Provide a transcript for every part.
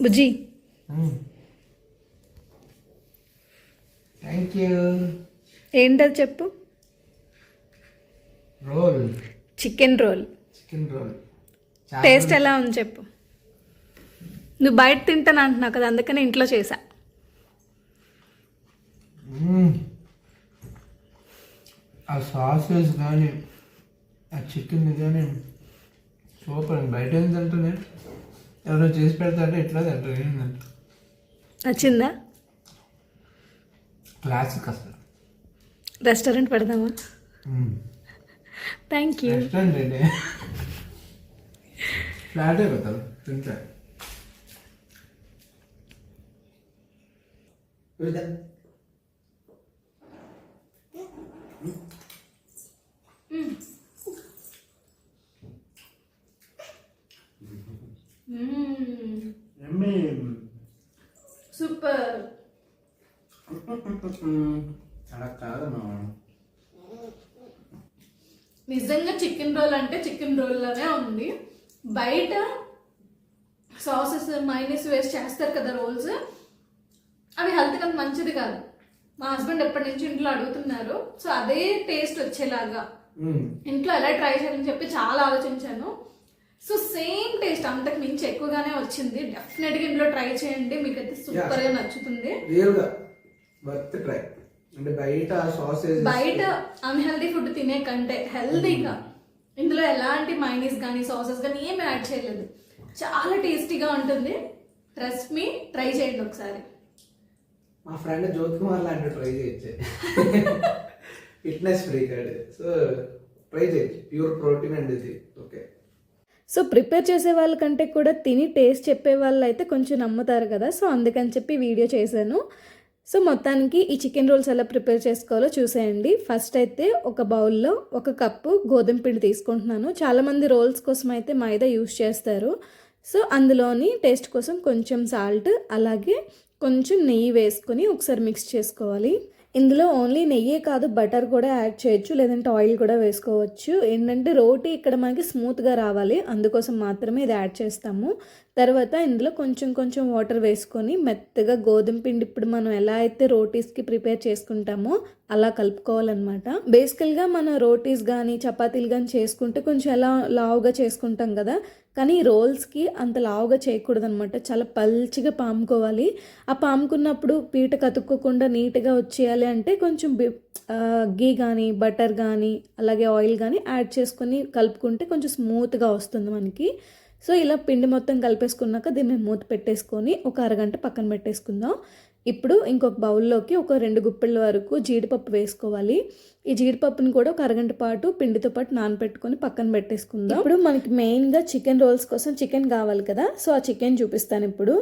Bujji thank you. ఏంటది చెప్పు. Roll, chicken roll. Chicken roll taste ఎలా ఉంది చెప్పు. నువ్వు బయట తింటాను అంటున్నావు కదా, అందుకని ఇంట్లో చేసా. ఆ సాసెస్ కానీ ఆ చికెన్ కానీ సూపర్ అండి. బయట ఏం తింటానే, ఎవరో చేసి పెడతాంటే ఎట్లా తింటారు, ఏంటంటే నచ్చిందా? క్లాసిక్ అసలు. రెస్టారెంట్ పెడదామా? Thank you. రెస్టారెంట్ ఏంటి, ఫ్లాటే పెడతారు తింటా. సూపర్. అలా కాదమ్మా, నిజంగా చికెన్ రోల్ అంటే చికెన్ రోల్ లానే ఉంది. బయట సాసెస్ మైనస్ వేస్ట్ చేస్తారు కదా రోల్స్, అవి హెల్త్కి అంత మంచిది కాదు. మా హస్బెండ్ ఎప్పటి నుంచి ఇంట్లో అడుగుతున్నారు, సో అదే టేస్ట్ వచ్చేలాగా ఇంట్లో ఎలా ట్రై చేయాలని చెప్పి చాలా ఆలోచించాను. సో సేమ్ టేస్ట్ అంతకు మించి ఎక్కువగానే వచ్చింది. డెఫినెట్గా ఇంట్లో ట్రై చేయండి, మీకు అయితే సూపర్ గా నచ్చుతుంది. అంటే బయట అన్హెల్దీ ఫుడ్ తినే కంటే హెల్దీగా ఇందులో ఎలాంటి మైనీస్ కానీ సాసెస్ కానీ ఏమి యాడ్ చేయలేదు. చాలా టేస్టీగా ఉంటుంది. ట్రస్ట్ మీ, ట్రై చేయండి ఒకసారి. మా ఫ్రెండ్ జ్యోతి కుమార్ లాంటి ట్రై చేయొచ్చు, ఫిట్నెస్ ఫ్రీ కాదు. సో ట్రై చేయొచ్చు, ప్యూర్ ప్రోటీన్ అండి ఇది. ఓకే. సో ప్రిపేర్ చేసే వాళ్ళకంటే కూడా తిని టేస్ట్ చెప్పే వాళ్ళు అయితే కొంచెం నమ్ముతారు కదా, సో అందుకని చెప్పి వీడియో చేశాను. సో మొత్తానికి ఈ చికెన్ రోల్స్ ఎలా ప్రిపేర్ చేసుకోవాలో చూసేయండి. ఫస్ట్ అయితే ఒక బౌల్లో 1 కప్పు గోధుమ పిండి తీసుకుంటున్నాను. చాలామంది రోల్స్ కోసం అయితే మైదా యూస్ చేస్తారు. సో అందులోని టేస్ట్ కోసం కొంచెం సాల్ట్, అలాగే కొంచెం నెయ్యి వేసుకొని ఒకసారి మిక్స్ చేసుకోవాలి. ఇందులో ఓన్లీ నెయ్యే కాదు, బటర్ కూడా యాడ్ చేయొచ్చు, లేదంటే ఆయిల్ కూడా వేసుకోవచ్చు. ఏంటంటే రోటీ ఇక్కడ మనకి స్మూత్గా రావాలి, అందుకోసం మాత్రమే ఇది యాడ్ చేస్తాము. తర్వాత ఇందులో కొంచెం కొంచెం వాటర్ వేసుకొని మెత్తగా గోధుమ పిండి ఇప్పుడు మనం ఎలా అయితే రోటీస్కి ప్రిపేర్ చేసుకుంటామో అలా కలుపుకోవాలన్నమాట. బేసికల్గా మనం రోటీస్ కానీ చపాతీలు కానీ చేసుకుంటే కొంచెం ఎలా లావుగా చేసుకుంటాం కదా, కానీ రోల్స్కి అంత లావుగా చేయకూడదు అనమాట. చాలా పల్చిగా పాముకోవాలి. ఆ పాముకున్నప్పుడు పీట కతుక్కోకుండా నీట్గా వచ్చేయాలి అంటే కొంచెం గీ కానీ బటర్ కానీ అలాగే ఆయిల్ కానీ యాడ్ చేసుకొని కలుపుకుంటే కొంచెం స్మూత్గా వస్తుంది మనకి. సో ఇలా పిండి మొత్తం కలిపేసుకున్నాక దీన్ని మూత పెట్టేసుకొని ఒక అరగంట పక్కన పెట్టేసుకుందాం. ఇప్పుడు ఇంకొక బౌల్లోకి ఒక 2 గుప్పిళ్ళ వరకు జీడిపప్పు వేసుకోవాలి. ఈ జీడిపప్పుని కూడా ఒక అరగంట పాటు పిండితో పాటు నానబెట్టుకొని పక్కన పెట్టేసుకుందాం. ఇప్పుడు మనకి మెయిన్గా చికెన్ రోల్స్ కోసం చికెన్ కావాలి కదా, సో ఆ చికెన్ చూపిస్తాను. ఇప్పుడు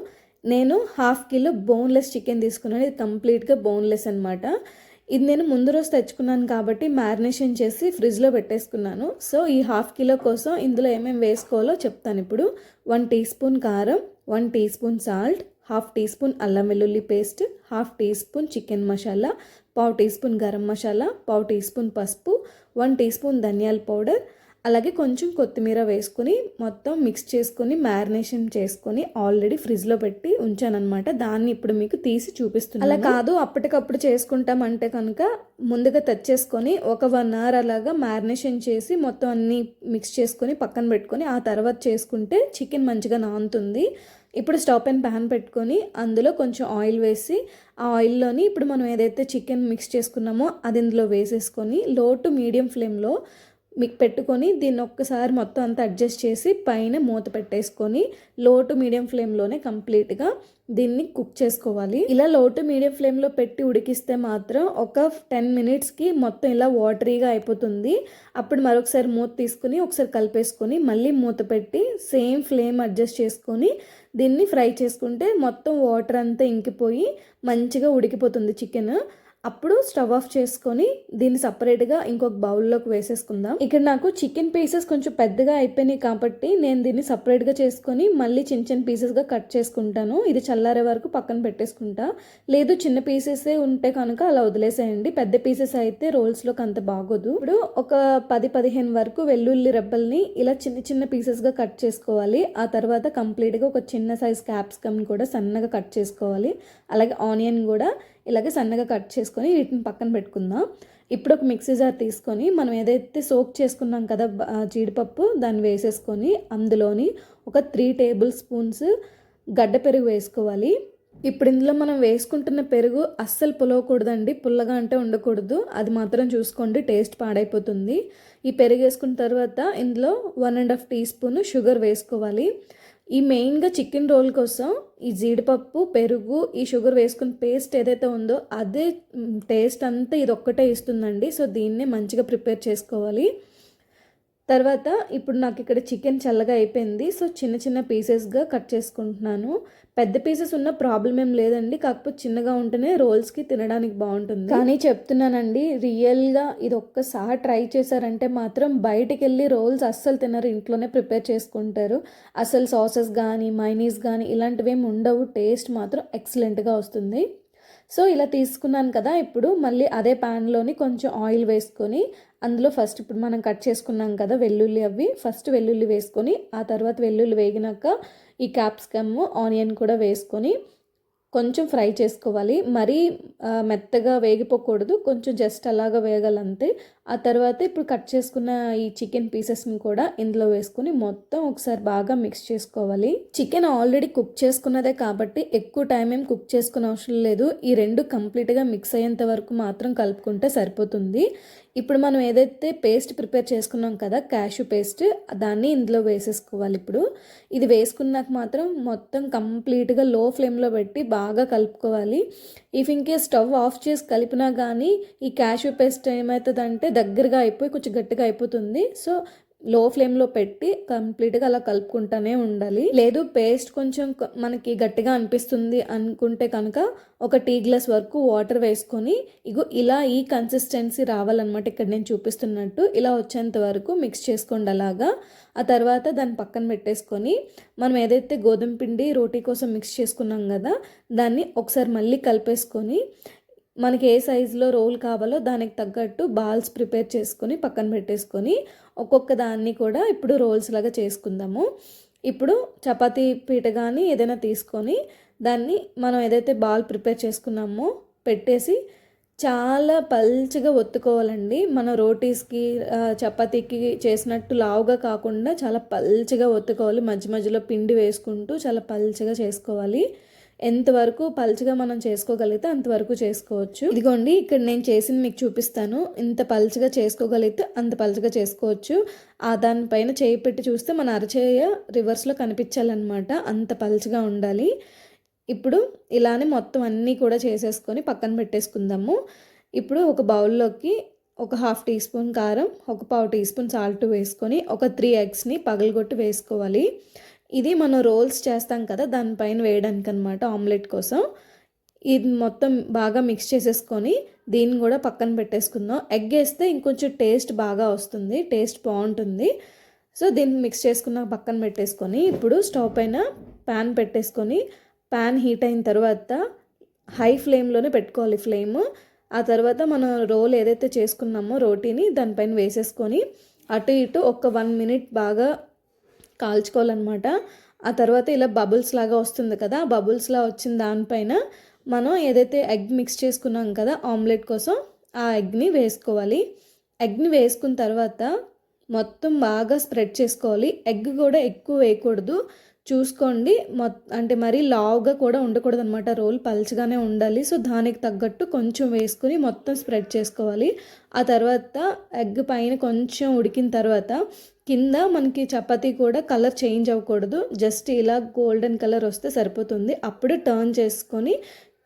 నేను 1/2 కిలో బోన్లెస్ చికెన్ తీసుకున్నాను. ఇది కంప్లీట్గా బోన్లెస్ అనమాట. ఇది నేను ముందు రోజు తెచ్చుకున్నాను కాబట్టి మ్యారినేషన్ చేసి ఫ్రిడ్జ్లో పెట్టేసుకున్నాను. సో ఈ 1/2 కిలో కోసం ఇందులో ఏమేమి వేసుకోవాలో చెప్తాను. ఇప్పుడు 1 టీ స్పూన్ కారం, 1 teaspoon salt, 1/2 teaspoon అల్లం వెల్లుల్లి paste, 1/2 teaspoon chicken masala, 1/4 teaspoon garam masala, 1/4 teaspoon పసుపు, 1 టీ స్పూన్ ధనియాల పౌడర్, అలాగే కొంచెం కొత్తిమీర వేసుకొని మొత్తం మిక్స్ చేసుకొని మ్యారినేషన్ చేసుకొని ఆల్రెడీ ఫ్రిడ్జ్లో పెట్టి ఉంచానమాట. దాన్ని ఇప్పుడు మీకు తీసి చూపిస్తున్నాను. అలా కాదు అప్పటికప్పుడు చేసుకుంటామంటే కనుక ముందుగా తెచ్చేసుకొని ఒక 1 అవర్ అలాగా మ్యారినేషన్ చేసి మొత్తం అన్నీ మిక్స్ చేసుకొని పక్కన పెట్టుకొని ఆ తర్వాత చేసుకుంటే చికెన్ మంచిగా నానుతుంది. ఇప్పుడు స్టవ్ పైన ప్యాన్ పెట్టుకొని అందులో కొంచెం ఆయిల్ వేసి ఆ ఆయిల్లోని ఇప్పుడు మనం ఏదైతే చికెన్ మిక్స్ చేసుకున్నామో అది ఇందులో వేసేసుకొని లో టు మీడియం ఫ్లేమ్లో మీకు పెట్టుకొని దీన్ని ఒక్కసారి మొత్తం అంతా అడ్జస్ట్ చేసి పైన మూత పెట్టేసుకొని లో టు మీడియం ఫ్లేమ్లోనే కంప్లీట్గా దీన్ని కుక్ చేసుకోవాలి. ఇలా లో టు మీడియం ఫ్లేమ్లో పెట్టి ఉడికిస్తే మాత్రం ఒక 10 మినిట్స్కి మొత్తం ఇలా వాటరీగా అయిపోతుంది. అప్పుడు మరొకసారి మూత తీసుకుని ఒకసారి కలిపేసుకొని మళ్ళీ మూత పెట్టి సేమ్ ఫ్లేమ్ అడ్జస్ట్ చేసుకొని దీన్ని ఫ్రై చేసుకుంటే మొత్తం వాటర్ అంతా ఇంకిపోయి మంచిగా ఉడికిపోతుంది చికెన్. అప్పుడు స్టవ్ ఆఫ్ చేసుకొని దీన్ని సపరేట్గా ఇంకొక బౌల్లోకి వేసేసుకుందాం. ఇక్కడ నాకు చికెన్ పీసెస్ కొంచెం పెద్దగా అయిపోయినాయి కాబట్టి నేను దీన్ని సపరేట్గా చేసుకొని మళ్ళీ చిన్న చిన్న పీసెస్గా కట్ చేసుకుంటాను. ఇది చల్లారే వరకు పక్కన పెట్టేసుకుంటా. లేదు చిన్న పీసెసే ఉంటే కనుక అలా వదిలేసేయండి. పెద్ద పీసెస్ అయితే రోల్స్లోకి అంత బాగోదు. ఇప్పుడు ఒక 10-15 వరకు వెల్లుల్లి రెబ్బల్ని ఇలా చిన్న చిన్న పీసెస్గా కట్ చేసుకోవాలి. ఆ తర్వాత కంప్లీట్గా ఒక చిన్న సైజ్ క్యాప్సికమ్ కూడా సన్నగా కట్ చేసుకోవాలి. అలాగే ఆనియన్ కూడా ఇలాగే సన్నగా కట్ చేసుకొని వీటిని పక్కన పెట్టుకుందాం. ఇప్పుడు ఒక మిక్సీ జార్ తీసుకొని మనం ఏదైతే సోక్ చేసుకున్నాం కదా జీడిపప్పు, దాన్ని వేసేసుకొని అందులోని ఒక 3 టేబుల్ స్పూన్స్ గడ్డ పెరుగు వేసుకోవాలి. ఇప్పుడు ఇందులో మనం వేసుకుంటున్న పెరుగు అస్సలు పులవకూడదండి, పుల్లగా అంటే ఉండకూడదు. అది మాత్రం చూసుకోండి, టేస్ట్ పాడైపోతుంది. ఈ పెరుగు వేసుకున్న తర్వాత ఇందులో 1.5 టీ స్పూన్ షుగర్ వేసుకోవాలి. ఈ మెయిన్గా చికెన్ రోల్ కోసం ఈ జీడిపప్పు, పెరుగు, ఈ షుగర్ వేసుకున్న పేస్ట్ ఏదైతే ఉందో అదే టేస్ట్ అంతా ఇది ఒక్కటే ఇస్తుందండి. సో దీన్నే మంచిగా ప్రిపేర్ చేసుకోవాలి. తర్వాత ఇప్పుడు నాకు ఇక్కడ చికెన్ చల్లగా అయిపోయింది. సో చిన్న చిన్న పీసెస్గా కట్ చేసుకుంటున్నాను. పెద్ద పీసెస్ ఉన్న ప్రాబ్లం ఏం లేదండి, కాకపోతే చిన్నగా ఉంటేనే రోల్స్కి తినడానికి బాగుంటుంది. కానీ చెప్తున్నానండి, రియల్గా ఇది ఒక్కసారి ట్రై చేశారంటే మాత్రం బయటికి వెళ్ళి రోల్స్ అస్సలు తినరు, ఇంట్లోనే ప్రిపేర్ చేసుకుంటారు. అసలు సాసెస్ కానీ మైనీస్ కానీ ఇలాంటివి ఏమి ఉండవు. టేస్ట్ మాత్రం ఎక్సలెంట్గా వస్తుంది. సో ఇలా తీసుకున్నాను కదా, ఇప్పుడు మళ్ళీ అదే ప్యాన్లోని కొంచెం ఆయిల్ వేసుకొని అందులో ఫస్ట్ ఇప్పుడు మనం కట్ చేసుకున్నాం కదా వెల్లుల్లి, అవి ఫస్ట్ వెల్లుల్లి వేసుకొని ఆ తర్వాత వెల్లుల్లి వేగినాక ఈ క్యాప్సికమ్, ఆనియన్ కూడా వేసుకొని కొంచెం ఫ్రై చేసుకోవాలి. మరీ మెత్తగా వేగిపోకూడదు, కొంచెం జస్ట్ అలాగా వేగాలంతే. ఆ తర్వాత ఇప్పుడు కట్ చేసుకున్న ఈ చికెన్ పీసెస్ని కూడా ఇందులో వేసుకొని మొత్తం ఒకసారి బాగా మిక్స్ చేసుకోవాలి. చికెన్ ఆల్రెడీ కుక్ చేసుకున్నదే కాబట్టి ఎక్కువ టైం ఏం కుక్ చేసుకునే అవసరం లేదు. ఈ రెండు కంప్లీట్గా మిక్స్ అయ్యేంత వరకు మాత్రం కలుపుకుంటే సరిపోతుంది. ఇప్పుడు మనం ఏదైతే పేస్ట్ ప్రిపేర్ చేసుకున్నాం కదా, క్యాషు పేస్ట్, దాన్ని ఇందులో వేసేసుకోవాలి. ఇప్పుడు ఇది వేసుకున్నాక మాత్రం మొత్తం కంప్లీట్గా లో ఫ్లేమ్లో పెట్టి బాగా కలుపుకోవాలి. ఇఫ్ ఇన్కేస్ స్టవ్ ఆఫ్ చేసి కలిపినా కానీ ఈ క్యాషు పేస్ట్ ఏమవుతుందంటే దగ్గరగా అయిపోయి కొంచెం గట్టిగా అయిపోతుంది. సో లో ఫ్లేమ్లో పెట్టి కంప్లీట్గా అలా కలుపుకుంటూనే ఉండాలి. లేదు పేస్ట్ కొంచెం మనకి గట్టిగా అనిపిస్తుంది అనుకుంటే కనుక ఒక టీ గ్లాస్ వరకు వాటర్ వేసుకొని ఇగో ఇలా ఈ కన్సిస్టెన్సీ రావాలన్నమాట. ఇక్కడ నేను చూపిస్తున్నట్టు ఇలా వచ్చేంత వరకు మిక్స్ చేసుకోండి అలాగా. ఆ తర్వాత దాన్ని పక్కన పెట్టేసుకొని మనం ఏదైతే గోధుమ పిండి రోటీ కోసం మిక్స్ చేసుకున్నాం కదా, దాన్ని ఒకసారి మళ్ళీ కలిపేసుకొని మనకి ఏ సైజులో రోల్ కావాలో దానికి తగ్గట్టు బాల్స్ ప్రిపేర్ చేసుకొని పక్కన పెట్టేసుకొని ఒక్కొక్క దాన్ని కూడా ఇప్పుడు రోల్స్ లాగా చేసుకుందాము. ఇప్పుడు చపాతీ పీట కానీ ఏదైనా తీసుకొని దాన్ని మనం ఏదైతే బాల్ ప్రిపేర్ చేసుకున్నామో పెట్టేసి చాలా పల్చగా ఒత్తుకోవాలండి. మన రోటీస్కి చపాతీకి చేసినట్టు లావుగా కాకుండా చాలా పల్చగా ఒత్తుకోవాలి. మధ్య మధ్యలో పిండి వేసుకుంటూ చాలా పల్చగా చేసుకోవాలి. ఎంతవరకు పల్చగా మనం చేసుకోగలిగితే అంతవరకు చేసుకోవచ్చు. ఇదిగోండి ఇక్కడ నేను చేసింది మీకు చూపిస్తాను. ఇంత పల్చగా చేసుకోగలిగితే అంత పల్చగా చేసుకోవచ్చు. దానిపైన చేయి పెట్టి చూస్తే మన అరచేయ రివర్స్లో కనిపించాలన్నమాట, అంత పల్చగా ఉండాలి. ఇప్పుడు ఇలానే మొత్తం అన్నీ కూడా చేసేసుకొని పక్కన పెట్టేసుకుందాము. ఇప్పుడు ఒక బౌల్లోకి ఒక 1/2 టీ స్పూన్ కారం, ఒక 1/4 టీ స్పూన్ సాల్ట్ వేసుకొని ఒక 3 ఎగ్స్ని పగలగొట్టి వేసుకోవాలి. ఇది మనం రోల్స్ చేస్తాం కదా దానిపైన వేయడానికి అనమాట, ఆమ్లెట్ కోసం. ఇది మొత్తం బాగా మిక్స్ చేసేసుకొని దీన్ని కూడా పక్కన పెట్టేసుకుందాం. ఎగ్ వేస్తే ఇంకొంచెం టేస్ట్ బాగా వస్తుంది, టేస్ట్ బాగుంటుంది. సో దీన్ని మిక్స్ చేసుకున్న పక్కన పెట్టేసుకొని ఇప్పుడు స్టవ్ పైన ప్యాన్ పెట్టేసుకొని ప్యాన్ హీట్ అయిన తర్వాత హై ఫ్లేమ్లోనే పెట్టుకోవాలి ఫ్లేమ్. ఆ తర్వాత మనం రోల్ ఏదైతే చేసుకున్నామో రోటీని దానిపైన వేసేసుకొని అటు ఇటు ఒక 1 మినిట్ బాగా కాల్చుకోవాలన్నమాట. ఆ తర్వాత ఇలా బబుల్స్ లాగా వస్తుంది కదా, బబుల్స్లా వచ్చిన దానిపైన మనం ఏదైతే ఎగ్ మిక్స్ చేసుకున్నాం కదా ఆమ్లెట్ కోసం, ఆ ఎగ్ని వేసుకోవాలి. ఎగ్ని వేసుకున్న తర్వాత మొత్తం బాగా స్ప్రెడ్ చేసుకోవాలి. ఎగ్ కూడా ఎక్కువ వేయకూడదు, చూసుకోండి. అంటే మరీ లావుగా కూడా ఉండకూడదు అనమాట, రోల్ పల్చగానే ఉండాలి. సో దానికి తగ్గట్టు కొంచెం వేసుకుని మొత్తం స్ప్రెడ్ చేసుకోవాలి. ఆ తర్వాత ఎగ్ పైన కొంచెం ఉడికిన తర్వాత కింద మనకి చపాతీ కూడా కలర్ చేంజ్ అవ్వకూడదు, జస్ట్ ఇలా గోల్డెన్ కలర్ వస్తే సరిపోతుంది. అప్పుడు టర్న్ చేసుకొని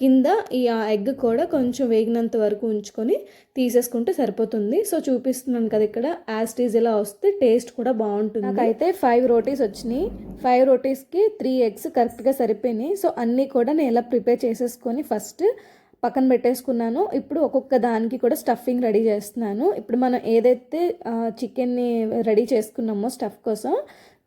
కింద ఈ ఎగ్ కూడా కొంచెం వేగినంత వరకు ఉంచుకొని తీసేసుకుంటే సరిపోతుంది. సో చూపిస్తున్నాను కదా ఇక్కడ యాజ్ టీజ్ ఇలా వస్తే టేస్ట్ కూడా బాగుంటుంది. నాకైతే 5 రోటీస్ వచ్చినాయి. 5 రోటీస్కి 3 ఎగ్స్ కరెక్ట్గా సరిపోయినాయి. సో అన్నీ కూడా నేను ఇలా ప్రిపేర్ చేసేసుకొని ఫస్ట్ పక్కన పెట్టేసుకున్నాను. ఇప్పుడు ఒక్కొక్క దానికి కూడా స్టఫింగ్ రెడీ చేస్తున్నాను. ఇప్పుడు మనం ఏదైతే చికెన్ని రెడీ చేసుకున్నామో స్టఫ్ కోసం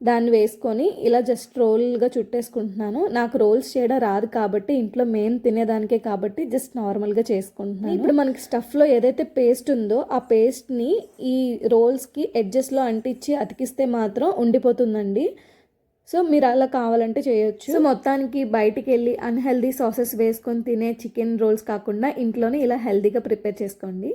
దాన్ని వేసుకొని ఇలా జస్ట్ రోల్గా చుట్టేసుకుంటున్నాను. నాకు రోల్స్ చేయడం రాదు కాబట్టి ఇంట్లో మేము తినేదానికే కాబట్టి జస్ట్ నార్మల్గా చేసుకుంటున్నాను. ఇప్పుడు మనకి స్టఫ్లో ఏదైతే పేస్ట్ ఉందో ఆ పేస్ట్ని ఈ రోల్స్కి ఎడ్జెస్లో అంటించి అతికిస్తే మాత్రం ఉండిపోతుందండి. సో మీరు అలా కావాలంటే చేయొచ్చు. సో మొత్తానికి బయటికి వెళ్ళి అన్హెల్దీ సాసెస్ వేసుకొని తినే చికెన్ రోల్స్ కాకుండా ఇంట్లోనే ఇలా హెల్దీగా ప్రిపేర్ చేసుకోండి.